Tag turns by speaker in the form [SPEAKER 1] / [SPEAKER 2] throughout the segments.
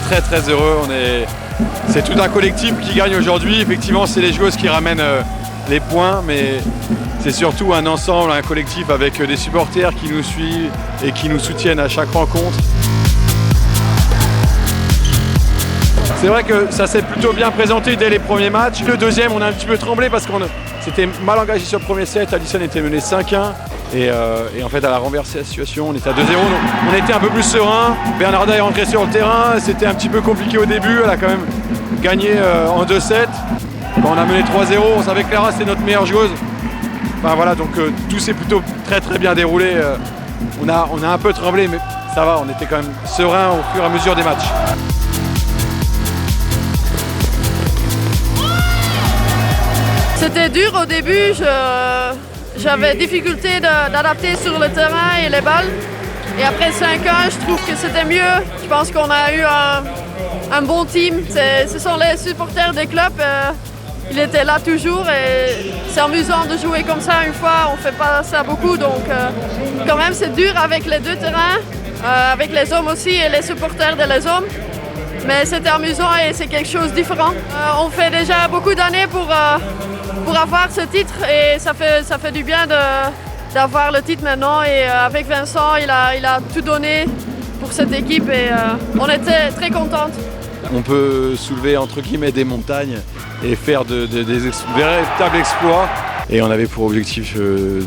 [SPEAKER 1] très heureux. C'est tout un collectif qui gagne aujourd'hui. Effectivement, c'est les joueuses qui ramènent les points, mais c'est surtout un ensemble, un collectif avec des supporters qui nous suivent et qui nous soutiennent à chaque rencontre. C'est vrai que ça s'est plutôt bien présenté dès les premiers matchs. Le deuxième, on a un petit peu tremblé parce qu'on s'était mal engagé sur le premier set. Alison était menée 5-1 et en fait elle a renversé la situation. On était à 2-0, donc on était un peu plus serein. Bernarda est rentrée sur le terrain, c'était un petit peu compliqué au début. Elle a quand même gagné en 2-7. Quand on a mené 3-0, on savait que Clara c'était notre meilleure joueuse. Enfin voilà, donc tout s'est plutôt très bien déroulé. On a un peu tremblé, mais ça va, on était quand même serein au fur et à mesure des matchs.
[SPEAKER 2] C'était dur au début, j'avais difficulté d'adapter sur le terrain et les balles. Et après 5-1, je trouve que c'était mieux. Je pense qu'on a eu un bon team. Ce sont les supporters des clubs. Ils étaient là toujours et c'est amusant de jouer comme ça une fois. On ne fait pas ça beaucoup, donc quand même c'est dur avec les deux terrains, avec les hommes aussi et les supporters des hommes. Mais c'était amusant et c'est quelque chose de différent. On fait déjà beaucoup d'années pour avoir ce titre et ça fait du bien d'avoir le titre maintenant. Et avec Vincent, il a tout donné pour cette équipe et on était très contentes.
[SPEAKER 1] On peut soulever entre guillemets des montagnes et faire des véritables exploits. Et on avait pour objectif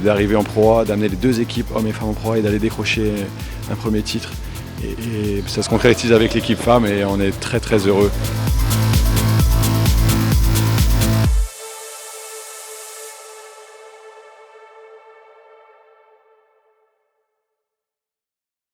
[SPEAKER 1] d'arriver en Pro A, d'amener les deux équipes, hommes et femmes en Pro A, et d'aller décrocher un premier titre. Et ça se concrétise avec l'équipe femme et on est très heureux.